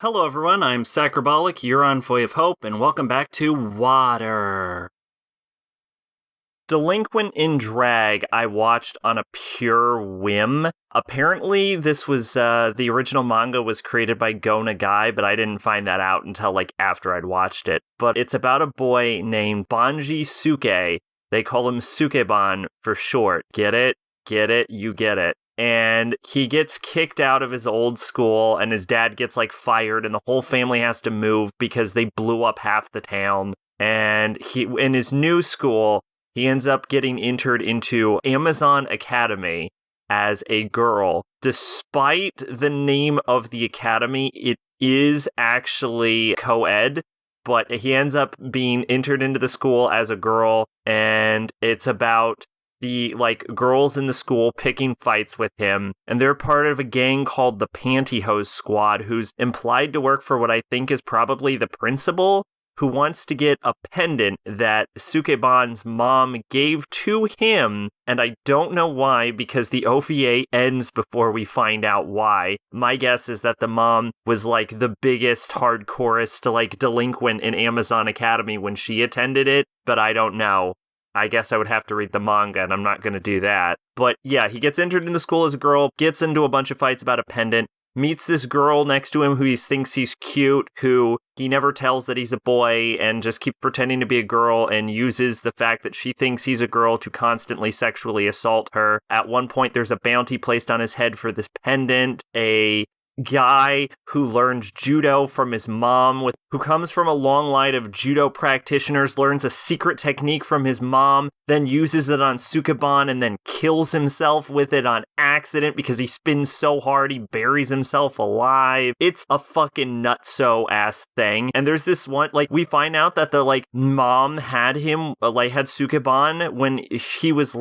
Hello everyone, I'm Sacrobolic, your Envoy of Hope, and welcome back to WIWR. Delinquent in Drag, I watched on a pure whim. Apparently, this was, the original manga was created by Go Nagai, but I didn't find that out until, after I'd watched it. But it's about a boy named Banji Suke. They call him Sukeban for short. Get it? Get it? You get it. And he gets kicked out of his old school, and his dad gets, fired, and the whole family has to move because they blew up half the town. And in his new school, he ends up getting entered into Amazon Academy as a girl. Despite the name of the academy, it is actually co-ed, but he ends up being entered into the school as a girl, and it's about the girls in the school picking fights with him, and they're part of a gang called the Pantyhose Squad, who's implied to work for what I think is probably the principal, who wants to get a pendant that Sukeban's mom gave to him, and I don't know why, because the OVA ends before we find out why. My guess is that the mom was the biggest hardcorest delinquent in Amazon Academy when she attended it, but I don't know. I guess I would have to read the manga, and I'm not going to do that. But yeah, he gets entered into school as a girl, gets into a bunch of fights about a pendant, meets this girl next to him who he thinks he's cute, who he never tells that he's a boy, and just keeps pretending to be a girl, and uses the fact that she thinks he's a girl to constantly sexually assault her. At one point, there's a bounty placed on his head for this pendant. A guy who learned judo from his mom, who comes from a long line of judo practitioners, learns a secret technique from his mom, then uses it on Sukeban and then kills himself with it on accident because he spins so hard he buries himself alive. It's a fucking nutso ass thing. And there's this one, we find out that the mom had him, had Sukeban when he was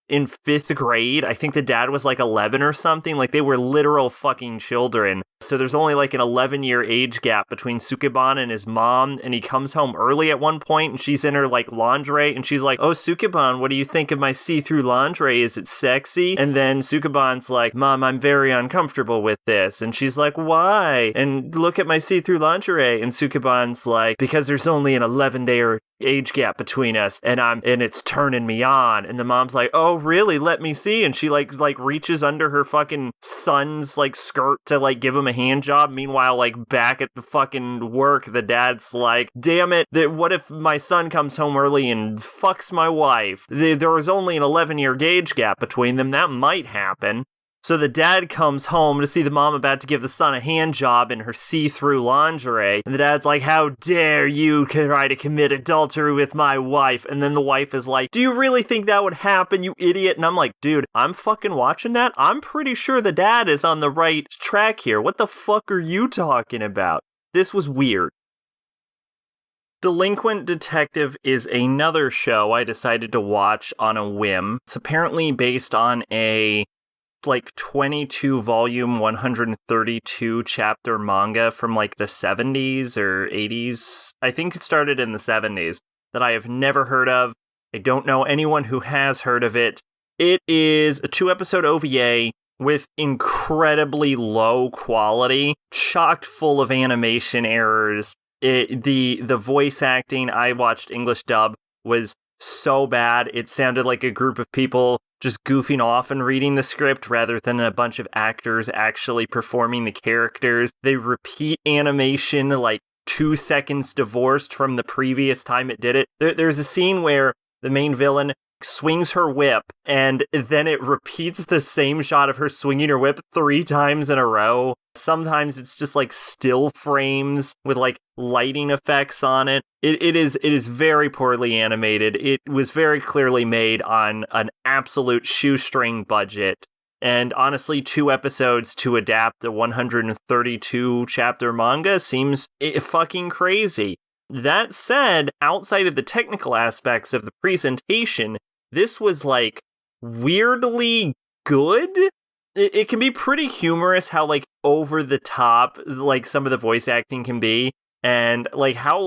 in 5th grade. I think the dad was 11 or something. They were literal fucking children. So there's only an 11-year age gap between Sukeban and his mom, and he comes home early at one point, and she's in her lingerie, and she's like, "Oh, Sukeban, what do you think of my see-through lingerie? Is it sexy?" And then Sukeban's like, "Mom, I'm very uncomfortable with this." And she's like, "Why?" And look at my see-through lingerie. And Sukeban's like, "Because there's only an 11-day age gap between us, and it's turning me on." And the mom's like, "Oh, really? Let me see." And she reaches under her fucking son's skirt to give him a hand job. Meanwhile, back at the fucking work, the dad's like, "Damn it, what if my son comes home early and fucks my wife? There was only an 11-year age gap between them. That might happen." So the dad comes home to see the mom about to give the son a hand job in her see-through lingerie. And the dad's like, "How dare you try to commit adultery with my wife?" And then the wife is like, "Do you really think that would happen, you idiot?" And I'm like, dude, I'm fucking watching that. I'm pretty sure the dad is on the right track here. What the fuck are you talking about? This was weird. Delinquent Detective is another show I decided to watch on a whim. It's apparently based on a 22 volume 132 chapter manga from the 70s or 80s. I think it started in the 70s, that I have never heard of. I don't know anyone who has heard of it. It is a 2-episode OVA with incredibly low quality, chock full of animation errors. The voice acting, I watched English dub, was so bad. It sounded like a group of people just goofing off and reading the script rather than a bunch of actors actually performing the characters. They repeat animation 2 seconds divorced from the previous time it did it. There's a scene where the main villain swings her whip, and then it repeats the same shot of her swinging her whip 3 times in a row. Sometimes it's just still frames with lighting effects on it. It is very poorly animated. It was very clearly made on an absolute shoestring budget. And honestly, 2 episodes to adapt a 132 chapter manga seems fucking crazy. That said, outside of the technical aspects of the presentation, this was weirdly good. It can be pretty humorous how over the top some of the voice acting can be, and how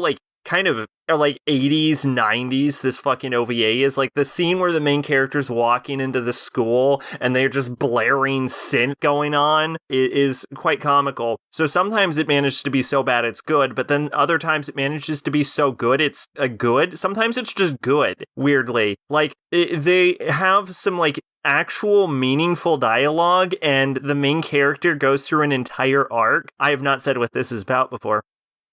kind of like 80s, 90s this fucking OVA is. Like the scene where the main character's walking into the school and they're just blaring synth going on is quite comical. So sometimes it manages to be so bad it's good, but then other times it manages to be so good it's a good. Sometimes it's just good, weirdly. Like they have some like actual meaningful dialogue, and the main character goes through an entire arc. I have not said what this is about before.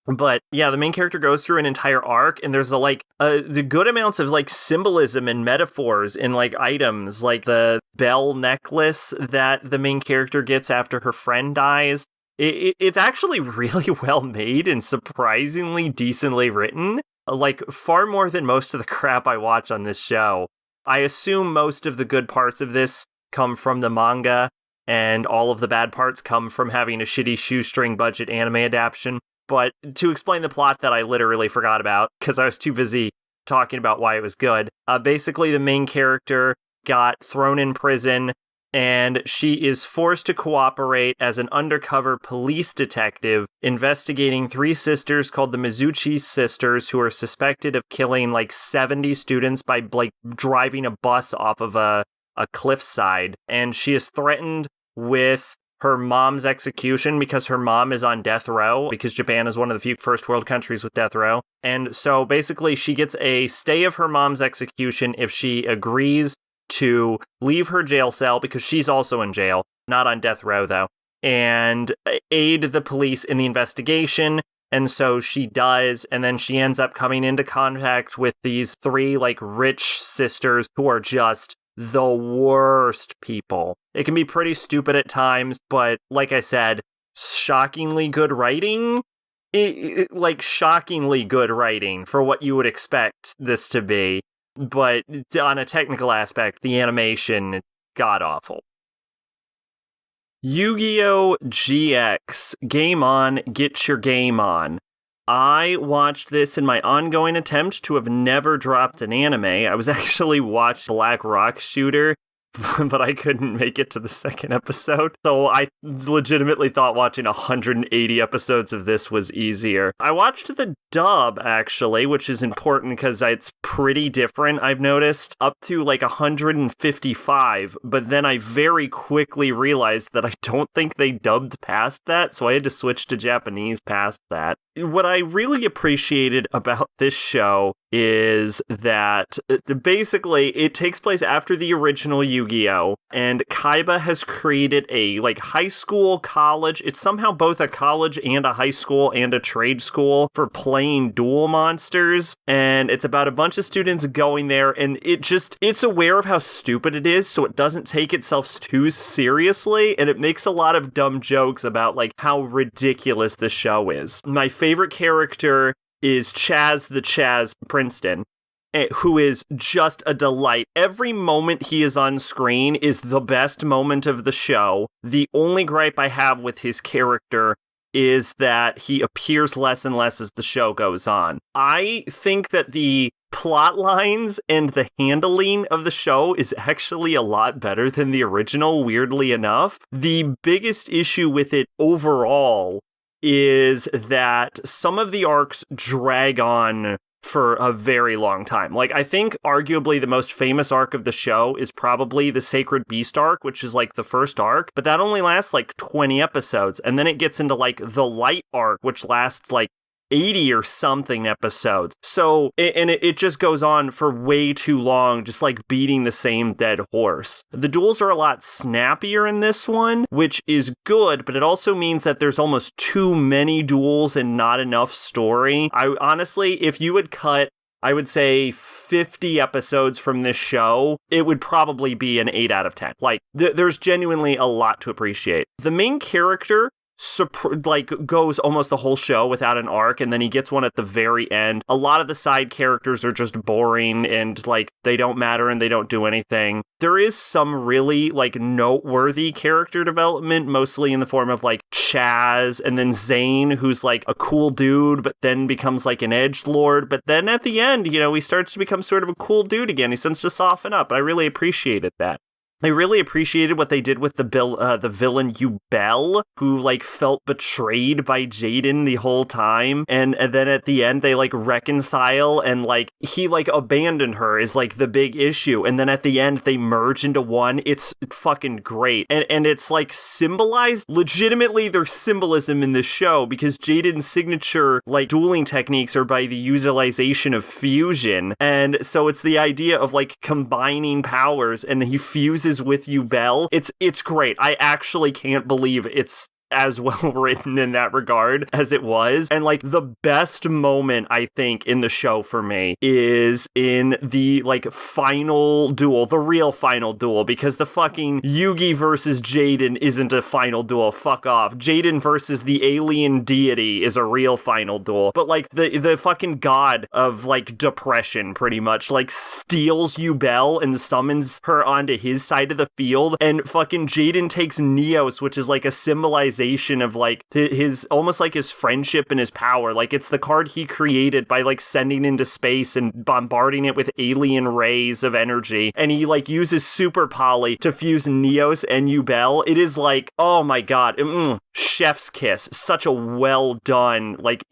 But yeah, the main character goes through an entire arc, and there's the good amounts of like symbolism and metaphors in like items, like the bell necklace that the main character gets after her friend dies. It's actually really well made and surprisingly decently written, like far more than most of the crap I watch on this show. I assume most of the good parts of this come from the manga, and all of the bad parts come from having a shitty shoestring budget anime adaptation. But to explain the plot that I literally forgot about, because I was too busy talking about why it was good, basically the main character got thrown in prison, and she is forced to cooperate as an undercover police detective investigating 3 sisters called the Mizuchi sisters, who are suspected of killing like 70 students by like driving a bus off of a cliffside. And she is threatened with her mom's execution because her mom is on death row, because Japan is one of the few first world countries with death row. And so basically she gets a stay of her mom's execution if she agrees to leave her jail cell, because she's also in jail, not on death row though, and aid the police in the investigation. And so she does, and then she ends up coming into contact with these 3 like rich sisters who are just the worst people. It can be pretty stupid at times, but like I said, shockingly good writing. Like shockingly good writing for what you would expect this to be. But on a technical aspect, the animation, god-awful. Yu-Gi-Oh! GX. Game on, get your game on. I watched this in my ongoing attempt to have never dropped an anime. I was actually watching Black Rock Shooter, but I couldn't make it to the 2nd episode. So I legitimately thought watching 180 episodes of this was easier. I watched the dub, actually, which is important because it's pretty different, I've noticed, up to like 155, but then I very quickly realized that I don't think they dubbed past that, so I had to switch to Japanese past that. What I really appreciated about this show is that basically it takes place after the original Yu-Gi-Oh! And Kaiba has created a like high school, college. It's somehow both a college and a high school and a trade school for playing Duel Monsters. And it's about a bunch of students going there, and it's aware of how stupid it is, so it doesn't take itself too seriously, and it makes a lot of dumb jokes about like how ridiculous the show is. My favorite character is Chaz the Chaz Princeton, who is just a delight. Every moment he is on screen is the best moment of the show. The only gripe I have with his character is that he appears less and less as the show goes on. I think that the plot lines and the handling of the show is actually a lot better than the original, weirdly enough. The biggest issue with it overall is that some of the arcs drag on for a very long time. Like, I think arguably the most famous arc of the show is probably the Sacred Beast arc, which is like the first arc, but that only lasts like 20 episodes. And then it gets into like the Light arc, which lasts like 80 or something episodes. So, and it just goes on for way too long, just like beating the same dead horse. The duels are a lot snappier in this one, which is good, but it also means that there's almost too many duels and not enough story. I honestly, if you would cut, I would say 50 episodes from this show, it would probably be an 8 out of 10. Like, there's genuinely a lot to appreciate. The main character goes almost the whole show without an arc, and then he gets one at the very end. A lot of the side characters are just boring and like they don't matter and they don't do anything. There is some really like noteworthy character development, mostly in the form of like Chaz and then Zane, who's like a cool dude but then becomes like an edgelord, but then at the end, you know, he starts to become sort of a cool dude again. He starts to soften up. I really appreciated that. I really appreciated what they did with the villain Yubel, who like felt betrayed by Jaden the whole time, and then at the end they like reconcile, and like he like abandoned her is like the big issue, and then at the end they merge into one. It's fucking great, and it's like symbolized legitimately. There's symbolism in this show because Jaden's signature like dueling techniques are by the utilization of fusion, and so it's the idea of like combining powers, and he fuses with Yubel. It's great. I actually can't believe it's as well written in that regard as it was. And like the best moment I think in the show for me is in the like final duel, the real final duel, because the fucking Yugi versus Jaden isn't a final duel. Fuck off. Jaden versus the alien deity is a real final duel. But like the fucking god of like depression pretty much like steals Yubel and summons her onto his side of the field, and fucking Jaden takes Neos, which is like a symbolization of like his almost like his friendship and his power. Like it's the card he created by like sending into space and bombarding it with alien rays of energy, and he like uses super poly to fuse Neos and Yubel. It is like, oh my god, chef's kiss. Such a well done like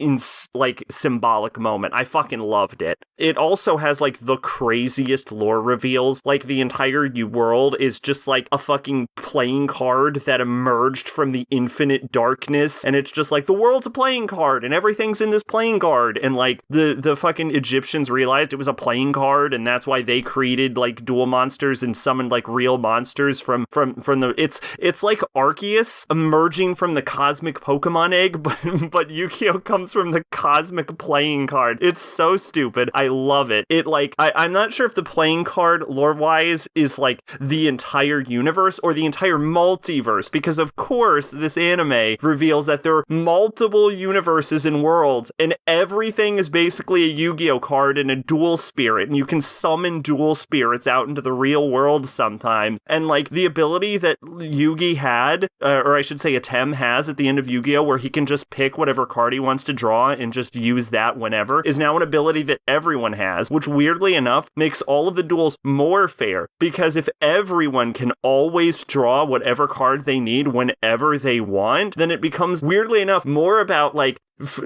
like symbolic moment. I fucking loved it. It also has like the craziest lore reveals. Like the entire world is just like a fucking playing card that emerged from the infinite darkness, and it's just like the world's a playing card and everything's in this playing card, and like the fucking Egyptians realized it was a playing card, and that's why they created like duel monsters and summoned like real monsters from the it's like Arceus emerging from the cosmic Pokemon egg, but Yu-Gi-Oh comes from the cosmic playing card. It's so stupid. I love it. It like I'm not sure if the playing card lore wise is like the entire universe or the entire multiverse, because of course this anime reveals that there are multiple universes and worlds, and everything is basically a Yu-Gi-Oh card and a dual spirit, and you can summon dual spirits out into the real world sometimes. And like the ability that Yugi had, or I should say Atem has at the end of Yu-Gi-Oh, where he can just pick whatever card he wants to draw and just use that whenever, is now an ability that everyone has, which weirdly enough makes all of the duels more fair, because if everyone can always draw whatever card they need whenever they want, then it becomes weirdly enough more about like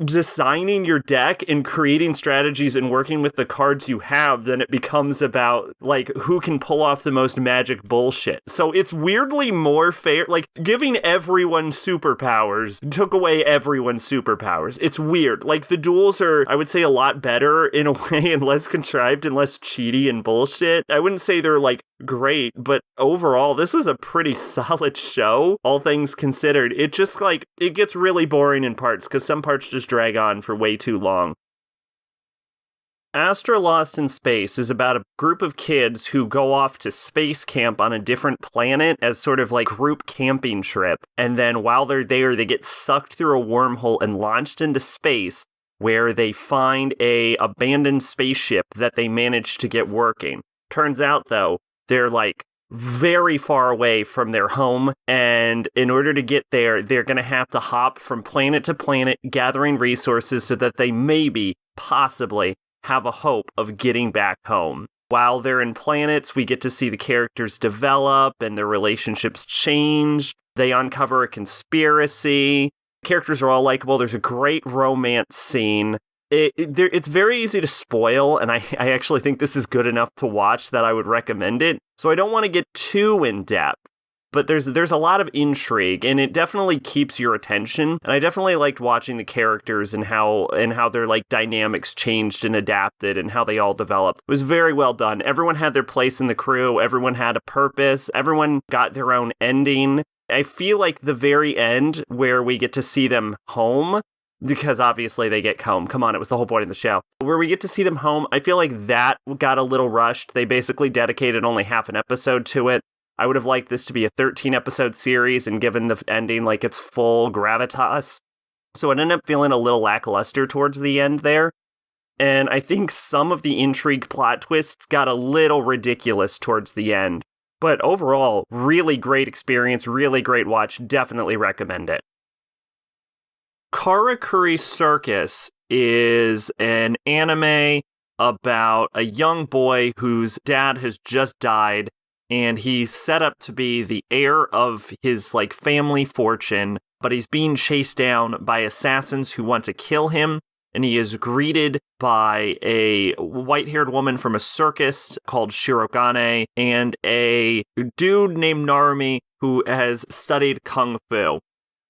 designing your deck and creating strategies and working with the cards you have than it becomes about like who can pull off the most magic bullshit. So it's weirdly more fair. Like giving everyone superpowers took away everyone's superpowers. It's weird. Like the duels are, I would say, a lot better in a way and less contrived and less cheaty and bullshit. I wouldn't say they're like great, but overall this is a pretty solid show, all things considered. It just like it gets really boring in parts because some parts just drag on for way too long. Astra Lost in Space is about a group of kids who go off to space camp on a different planet as sort of like group camping trip, and then while they're there they get sucked through a wormhole and launched into space, where they find a abandoned spaceship that they managed to get working. Turns out though, they're like very far away from their home, and in order to get there, they're going to have to hop from planet to planet, gathering resources so that they maybe, possibly, have a hope of getting back home. While they're in planets, we get to see the characters develop and their relationships change. They uncover a conspiracy. Characters are all likable. There's a great romance scene. It's very easy to spoil, and I actually think this is good enough to watch that I would recommend it. So I don't want to get too in-depth, but there's a lot of intrigue, and it definitely keeps your attention. And I definitely liked watching the characters and how their like dynamics changed and adapted and how they all developed. It was very well done. Everyone had their place in the crew. Everyone had a purpose. Everyone got their own ending. I feel like the very end where we get to see them home, because obviously they get home. Come on, it was the whole point of the show. Where we get to see them home, I feel like that got a little rushed. They basically dedicated only half an episode to it. I would have liked this to be a 13-episode series and given the ending like its full gravitas. So it ended up feeling a little lackluster towards the end there. And I think some of the intrigue plot twists got a little ridiculous towards the end. But overall, really great experience, really great watch. Definitely recommend it. Karakuri Circus is an anime about a young boy whose dad has just died, and he's set up to be the heir of his like family fortune, but he's being chased down by assassins who want to kill him. And he is greeted by a white-haired woman from a circus called Shirogane and a dude named Narumi who has studied kung fu.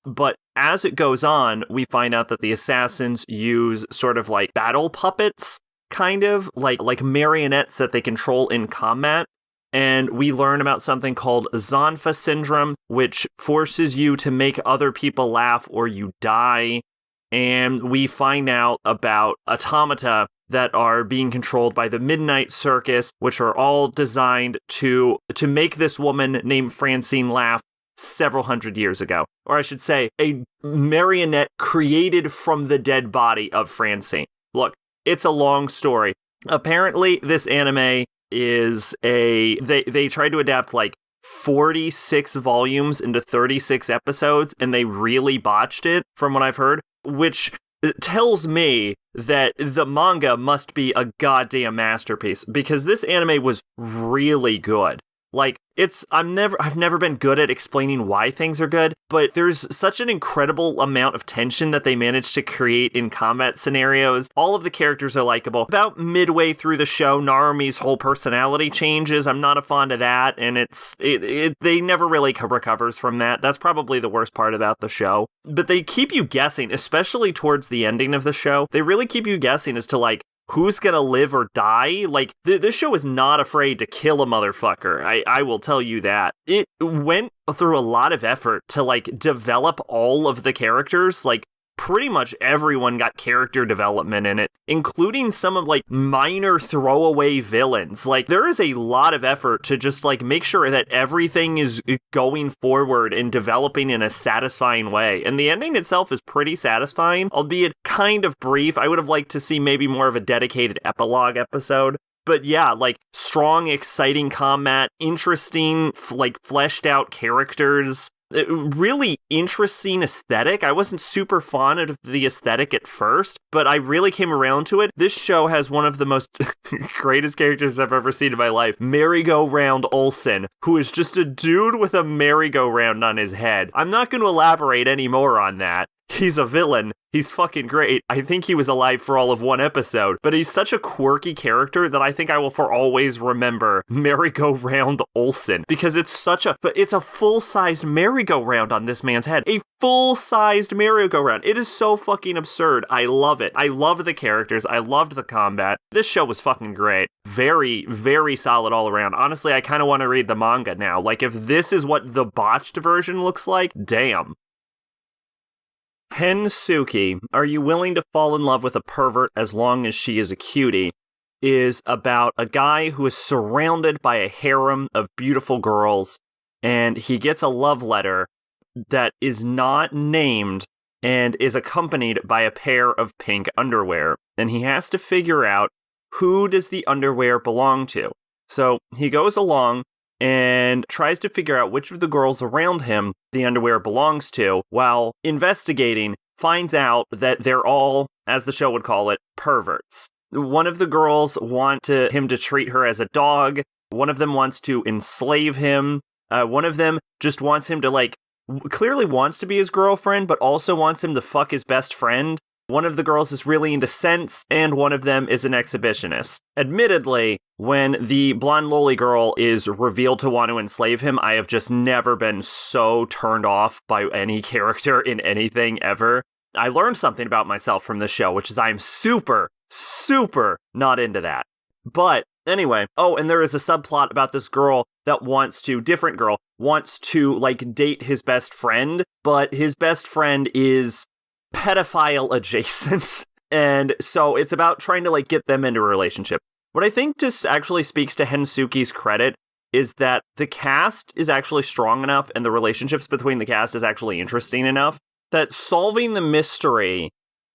But as it goes on, we find out that the assassins use sort of like battle puppets, kind of like marionettes that they control in combat. And we learn about something called Zanfa syndrome, which forces you to make other people laugh or you die. And we find out about automata that are being controlled by the Midnight Circus, which are all designed to make this woman named Francine laugh several hundred years ago. Or I should say, a marionette created from the dead body of Francine. Look, it's a long story. Apparently, this anime is they tried to adapt like 46 volumes into 36 episodes, and they really botched it, from what I've heard. Which tells me that the manga must be a goddamn masterpiece, because this anime was really good. Like, I've never been good at explaining why things are good, but there's such an incredible amount of tension that they managed to create in combat scenarios. All of the characters are likable. About midway through the show, Narumi's whole personality changes. I'm not a fond of that, and they never really recovers from that. That's probably the worst part about the show. But they keep you guessing, especially towards the ending of the show. They really keep you guessing as to, like, who's gonna live or die? Like, this show is not afraid to kill a motherfucker. I will tell you that. It went through a lot of effort to, like, develop all of the characters. Like, pretty much everyone got character development in it, including some of, like, minor throwaway villains. Like, there is a lot of effort to just, like, make sure that everything is going forward and developing in a satisfying way. And the ending itself is pretty satisfying, albeit kind of brief. I would have liked to see maybe more of a dedicated epilogue episode. But yeah, like, strong, exciting combat, interesting, like, fleshed out characters. Really interesting aesthetic. I wasn't super fond of the aesthetic at first, but I really came around to it. This show has one of the most greatest characters I've ever seen in my life. Merry-Go-Round Olsen, who is just a dude with a merry-go-round on his head. I'm not going to elaborate any more on that. He's a villain. He's fucking great. I think he was alive for all of one episode, but he's such a quirky character that I think I will for always remember Merry-Go-Round Olsen, because it's a full-sized merry-go-round on this man's head. A full-sized merry-go-round. It is so fucking absurd. I love it. I love the characters. I loved the combat. This show was fucking great. Very, very solid all around. Honestly, I kind of want to read the manga now. Like, if this is what the botched version looks like, damn. Hensuki, Are You Willing to Fall in Love with a Pervert as Long as She is a Cutie, is about a guy who is surrounded by a harem of beautiful girls, and he gets a love letter that is not named and is accompanied by a pair of pink underwear, and he has to figure out who does the underwear belong to. So he goes along and tries to figure out which of the girls around him the underwear belongs to, while investigating, finds out that they're all, as the show would call it, perverts. One of the girls wants him to treat her as a dog. One of them wants to enslave him. One of them just wants him to, like, clearly wants to be his girlfriend, but also wants him to fuck his best friend. One of the girls is really into scents, and one of them is an exhibitionist. Admittedly, when the blonde loli girl is revealed to want to enslave him, I have just never been so turned off by any character in anything ever. I learned something about myself from this show, which is I'm super, super not into that. But anyway, and there is a subplot about this girl that wants to, like, date his best friend, but his best friend is pedophile adjacent, and so it's about trying to, like, get them into a relationship. What I think just actually speaks to Hensuki's credit is that the cast is actually strong enough, and the relationships between the cast is actually interesting enough, that solving the mystery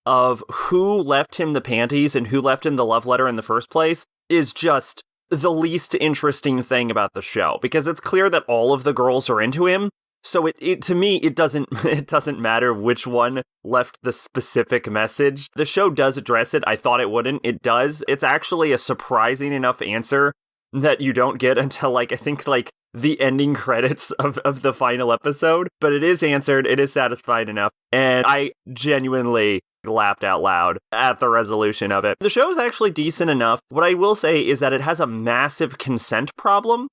of who left him the panties and who left him the love letter in the first place is just the least interesting thing about the show, because it's clear that all of the girls are into him. So to me, it doesn't matter which one left the specific message. The show does address it. I thought it wouldn't. It does. It's actually a surprising enough answer that you don't get until, like, I think, like, the ending credits of the final episode. But it is answered, it is satisfied enough, and I genuinely laughed out loud at the resolution of it. The show is actually decent enough. What I will say is that it has a massive consent problem,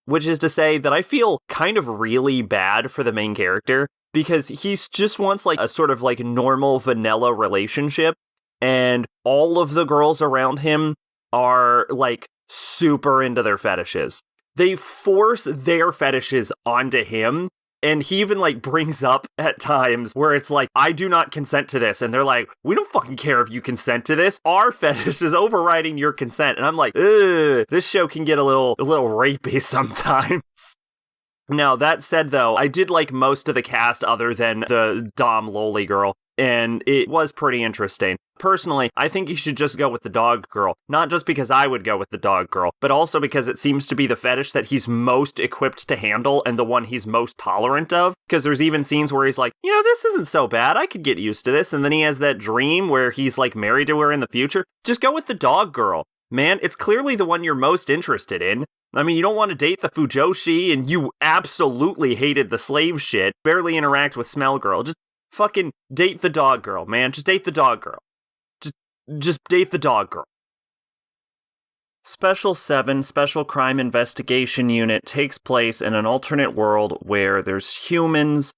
which is to say that I feel kind of really bad for the main character, because he just wants, like, a sort of, like, normal vanilla relationship, and all of the girls around him are, like, super into their fetishes. They force their fetishes onto him, and he even, like, brings up at times where it's like, I do not consent to this, and they're like, we don't fucking care if you consent to this. Our fetish is overriding your consent. And I'm like, ugh, this show can get a little rapey sometimes. Now, that said, though, I did like most of the cast other than the Dom Loli girl, and it was pretty interesting. Personally, I think you should just go with the dog girl. Not just because I would go with the dog girl, but also because it seems to be the fetish that he's most equipped to handle and the one he's most tolerant of. Because there's even scenes where he's like, you know, this isn't so bad, I could get used to this. And then he has that dream where he's, like, married to her in the future. Just go with the dog girl. Man, it's clearly the one you're most interested in. I mean, you don't want to date the Fujoshi, and you absolutely hated the slave shit. Barely interact with Smell Girl. Just fucking date the dog girl, man. Just date the dog girl. Just date the dog girl. Special 7, Special Crime Investigation Unit, takes place in an alternate world where there's humans,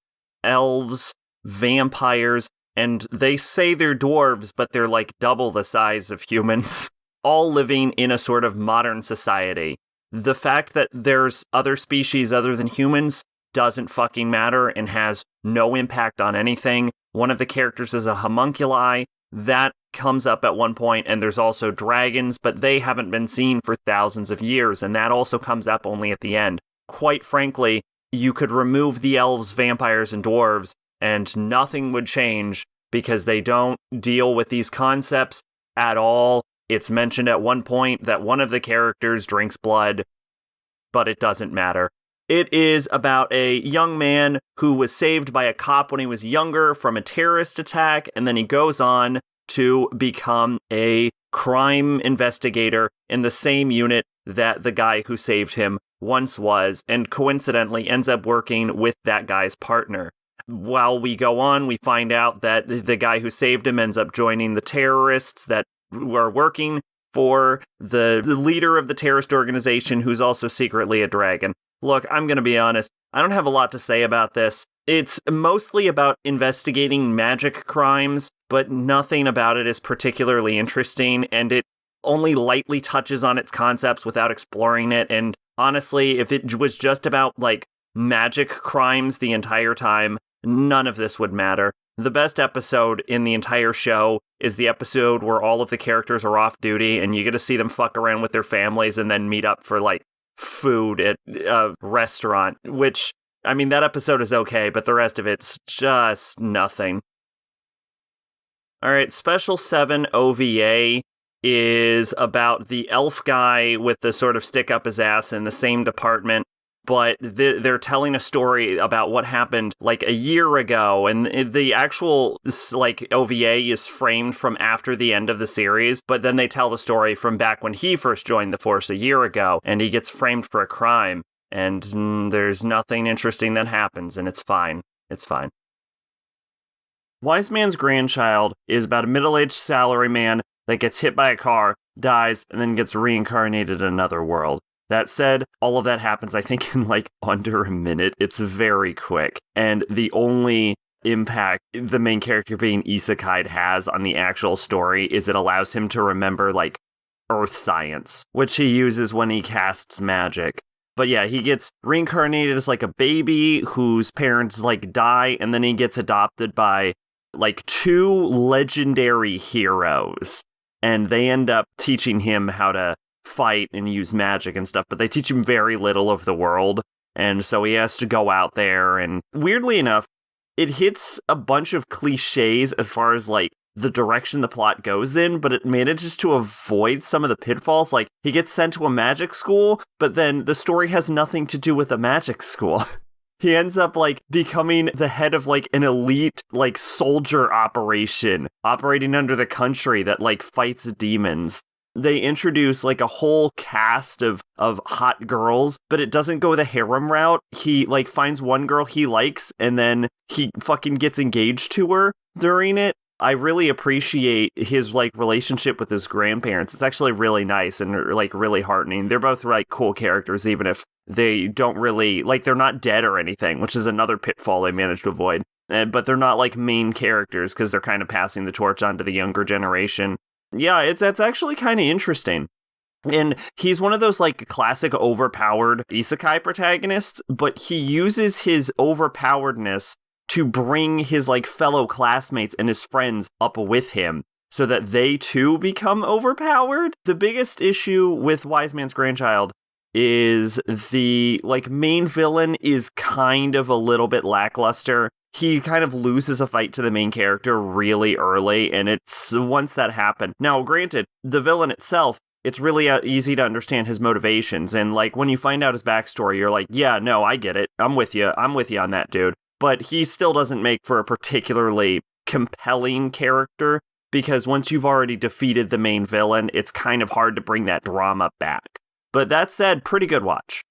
elves, vampires, and they say they're dwarves, but they're like double the size of humans, all living in a sort of modern society. The fact that there's other species other than humans doesn't fucking matter and has no impact on anything. One of the characters is a homunculi. That comes up at one point, and there's also dragons, but they haven't been seen for thousands of years, and that also comes up only at the end. Quite frankly, you could remove the elves, vampires, and dwarves, and nothing would change, because they don't deal with these concepts at all. It's mentioned at one point that one of the characters drinks blood, but it doesn't matter. It is about a young man who was saved by a cop when he was younger from a terrorist attack, and then he goes on to become a crime investigator in the same unit that the guy who saved him once was, and coincidentally ends up working with that guy's partner. While we go on, we find out that the guy who saved him ends up joining the terrorists that were working for the leader of the terrorist organization, who's also secretly a dragon. Look, I'm going to be honest, I don't have a lot to say about this. It's mostly about investigating magic crimes, but nothing about it is particularly interesting, and it only lightly touches on its concepts without exploring it, and honestly, if it was just about, like, magic crimes the entire time, none of this would matter. The best episode in the entire show is the episode where all of the characters are off duty, and you get to see them fuck around with their families and then meet up for, like, food at a restaurant, which, I mean, that episode is okay, but the rest of it's just nothing. Alright, Special 7 OVA is about the elf guy with the sort of stick up his ass in the same department, but they're telling a story about what happened like a year ago, and the actual like OVA is framed from after the end of the series, but then they tell the story from back when he first joined the force a year ago, and he gets framed for a crime, and there's nothing interesting that happens, and it's fine. It's fine. Wise Man's Grandchild is about a middle-aged salaryman that gets hit by a car, dies, and then gets reincarnated in another world. That said, all of that happens, I think, in like under a minute. It's very quick. And the only impact the main character being isekai'd has on the actual story is it allows him to remember like earth science, which he uses when he casts magic. But yeah, he gets reincarnated as like a baby whose parents like die, and then he gets adopted by like 2 legendary heroes. And they end up teaching him how to fight and use magic and stuff, but they teach him very little of the world, and so he has to go out there, and weirdly enough, it hits a bunch of cliches as far as like the direction the plot goes in, but it manages to avoid some of the pitfalls. Like, he gets sent to a magic school, but then the story has nothing to do with a magic school. He ends up, like, becoming the head of, like, an elite, like, soldier operation operating under the country that, like, fights demons. they introduce like a whole cast of hot girls, but it doesn't go the harem route. He like finds one girl he likes and then he fucking gets engaged to her during it. I really appreciate his like relationship with his grandparents. It's actually really nice and like really heartening. They're both like cool characters, even if they don't really like, they're not dead or anything, which is another pitfall they managed to avoid. But they're not like main characters because they're kind of passing the torch on to the younger generation. Yeah, it's actually kind of interesting. And he's one of those like classic overpowered isekai protagonists, but he uses his overpoweredness to bring his like fellow classmates and his friends up with him so that they too become overpowered. The biggest issue with Wise Man's Grandchild is the like main villain is kind of a little bit lackluster. He kind of loses a fight to the main character really early, and it's once that happened. Now, granted, the villain itself, it's really easy to understand his motivations, and like when you find out his backstory, you're like, yeah, no, I get it. I'm with you on that, dude. But he still doesn't make for a particularly compelling character, because once you've already defeated the main villain, it's kind of hard to bring that drama back. But that said, pretty good watch.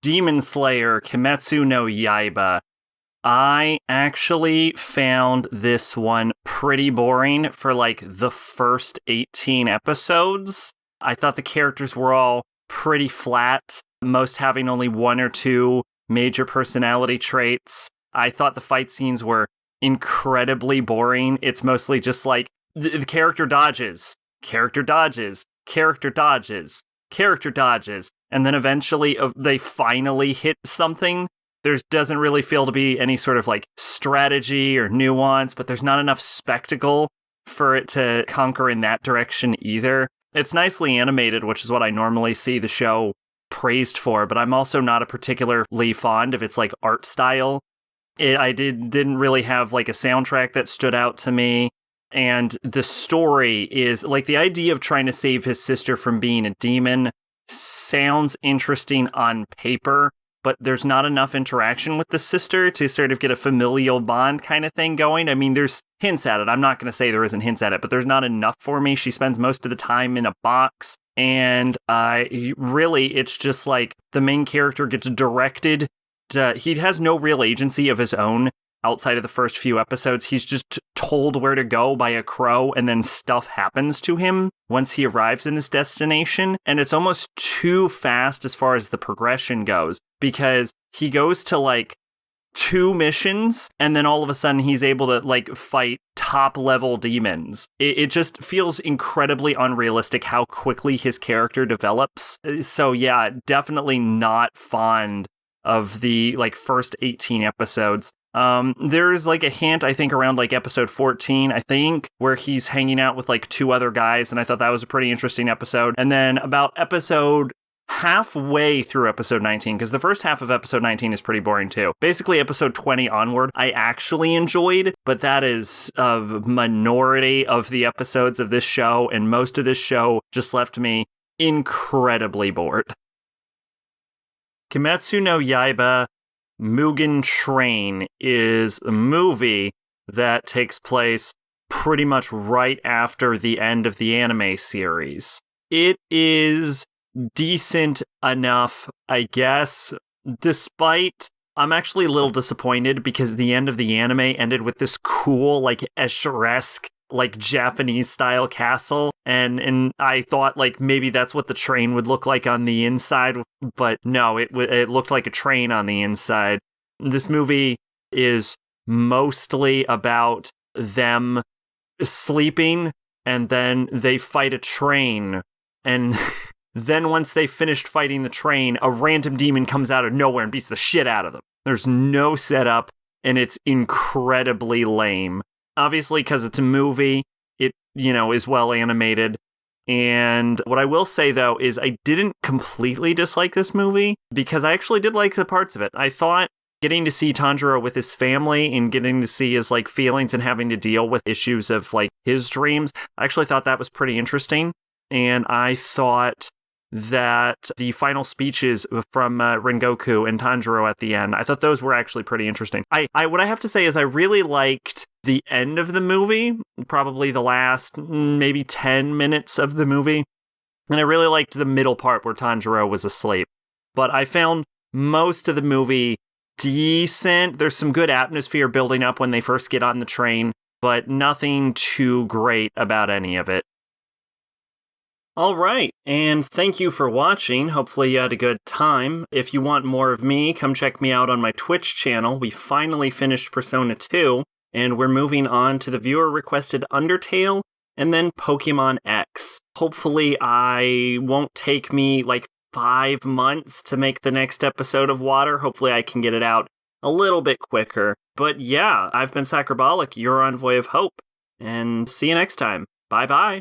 Demon Slayer Kimetsu no Yaiba. I actually found this one pretty boring for like the first 18 episodes. I thought the characters were all pretty flat, most having only one or two major personality traits. I thought the fight scenes were incredibly boring. It's mostly just like the character dodges, character dodges, character dodges, character dodges, and then eventually they finally hit something. There doesn't really feel to be any sort of like strategy or nuance, but there's not enough spectacle for it to conquer in that direction either. It's nicely animated, which is what I normally see the show praised for, but I'm also not a particularly fond of its like art style. I didn't really have like a soundtrack that stood out to me, and the story is like the idea of trying to save his sister from being a demon sounds interesting on paper, but there's not enough interaction with the sister to sort of get a familial bond kind of thing going. I mean, there's hints at it. I'm not going to say there isn't hints at it, but there's not enough for me. She spends most of the time in a box, and really, it's just like the main character gets directed. He has no real agency of his own outside of the first few episodes. He's just told where to go by a crow, and then stuff happens to him once he arrives in his destination. And it's almost too fast as far as the progression goes, because he goes to like 2 missions, and then all of a sudden he's able to like fight top level demons. It just feels incredibly unrealistic how quickly his character develops. So yeah, definitely not fond of the like first 18 episodes. There's like a hint, I think, around like episode 14, I think, where he's hanging out with like 2 other guys, and I thought that was a pretty interesting episode. And then about halfway through episode 19, because the first half of episode 19 is pretty boring too. Basically, episode 20 onward, I actually enjoyed, but that is a minority of the episodes of this show, and most of this show just left me incredibly bored. Kimetsu no Yaiba Mugen Train is a movie that takes place pretty much right after the end of the anime series. It is decent enough, I guess, despite I'm actually a little disappointed because the end of the anime ended with this cool, like, Escher-esque, like, Japanese-style castle, and I thought, like, maybe that's what the train would look like on the inside, but no, it looked like a train on the inside. This movie is mostly about them sleeping, and then they fight a train, and then once they finished fighting the train, a random demon comes out of nowhere and beats the shit out of them. There's no setup, and it's incredibly lame. Obviously, because it's a movie, it, is well animated. And what I will say, though, is I didn't completely dislike this movie, because I actually did like the parts of it. I thought getting to see Tanjiro with his family and getting to see his, like, feelings and having to deal with issues of, like, his dreams, I actually thought that was pretty interesting. And I thought that the final speeches from Rengoku and Tanjiro at the end, I thought those were actually pretty interesting. What I have to say is I really liked the end of the movie, probably the last maybe 10 minutes of the movie. And I really liked the middle part where Tanjiro was asleep. But I found most of the movie decent. There's some good atmosphere building up when they first get on the train, but nothing too great about any of it. All right, and thank you for watching. Hopefully you had a good time. If you want more of me, come check me out on my Twitch channel. We finally finished Persona 2, and we're moving on to the viewer-requested Undertale, and then Pokemon X. Hopefully I won't take me like 5 months to make the next episode of Water. Hopefully I can get it out a little bit quicker. But yeah, I've been Sacrobolic, your Envoy of Hope, and see you next time. Bye-bye.